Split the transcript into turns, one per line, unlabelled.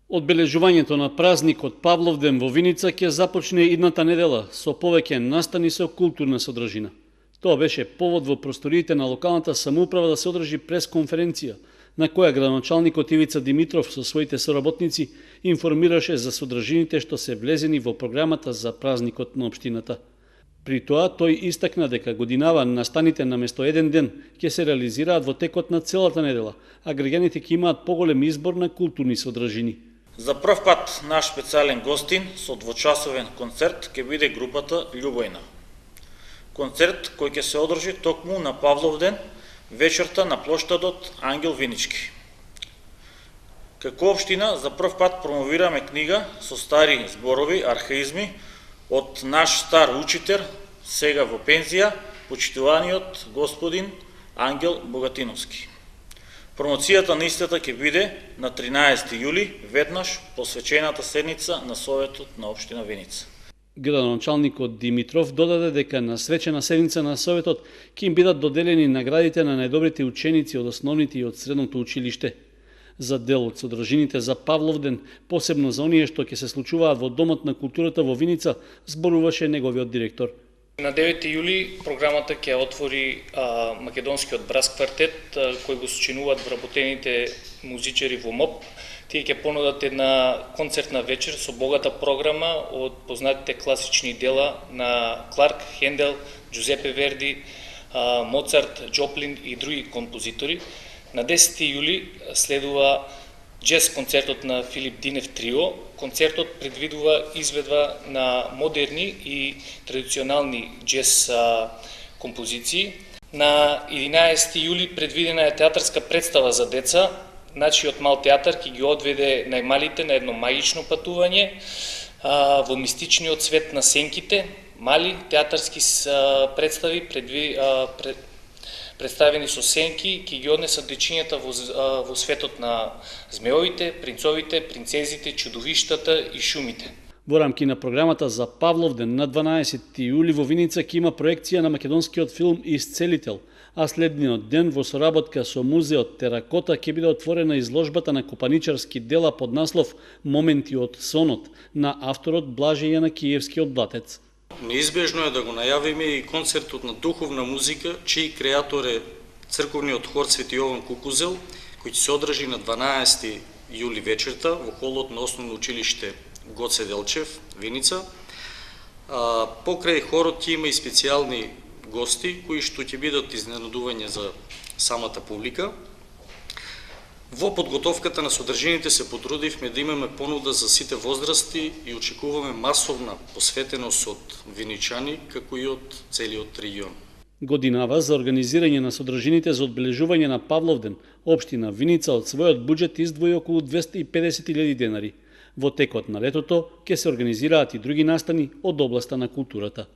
Одбележувањето на празникот Павловден во Виница ќе започне идната недела со повеќе настани со културна содржина. Тоа беше повод во просториите на локалната самоуправа да се одржи пресконференција, на која градоначалникот Ивица Димитров со своите соработници информираше за содржините што се влезени во програмата за празникот на општината. При тоа тој истакна дека годинава настаните наместо еден ден ќе се реализираат во текот на целата недела, а граѓаните ќе имаат поголем избор на културни содржини.
За прв пат наш специјален гостин со двочасовен концерт ќе биде групата Љубојна. Концерт кој ќе се одржи токму на Павловден, вечерта на плоштадот Ангел Винички. Како општина за прв пат промовираме книга со стари зборови, архаизми од наш стар учител, сега во пензија, почитуваниот господин Ангел Богатиновски. Промоцијата на истата ќе биде на 13 јули, веднаш посвечената седница на Советот на општина Виница.
Градоначалникот Димитров додаде дека на свечена седница на Советот ќе им бидат доделени наградите на најдобрите ученици од основните и од средното училиште. За дел од содржините за Павловден, посебно за оние што ќе се случуваат во Домот на културата во Виница, зборуваше неговиот директор.
На 9 јули програмата ќе отвори македонскиот брас квартет, кој го сочинуваат вработените музичари во МОП. Тие ќе понудат една концертна вечер со богата програма од познатите класични дела на Кларк, Хендел, Джузепе Верди, Моцарт, Джоплин и други композитори. На 10 јули следува джез концертот на Филип Динев Трио. Концертот предвидува изведба на модерни и традиционални джез композиции. На 11 јули предвидена е театарска представа за деца. Нашиот мал театар ќе ги одведе најмалите на едно магично патување во мистичниот свет на сенките. Мали театарски представи представени со сенки ќе ги однесат дечињата во светот на змеовите, принцовите, принцезите, чудовиштата и шумите.
Во рамки на програмата за Павловден на 12 јули во Виница ќе има проекција на македонскиот филм Исцелител, а следниот ден во соработка со музеот Теракота ќе биде отворена изложбата на копаничарски дела под наслов Моменти од сонот на авторот Блаже Јанакиевски од Блатец.
Неизбежно е да го најавиме и концертот на духовна музика, чиј креатор е црковниот хор Свети Јован Кукузел, кој ќе се одржи на 12 јули вечерта во холот на Основно училиште Гоце Делчев, Виница. Покрај хорот ќе има и специјални гости, кои што ќе бидат изненадување за самата публика. Во подготовката на содржините се потрудивме да имаме понуда за сите возрасти и очекуваме масовна посветеност од виничани, како и од целиот регион.
Годинава за организирање на содржините за одбележување на Павловден, општина Виница од својот буџет издвои околу 250.000 денари. Во текот на летото ќе се организираат и други настани од областа на културата.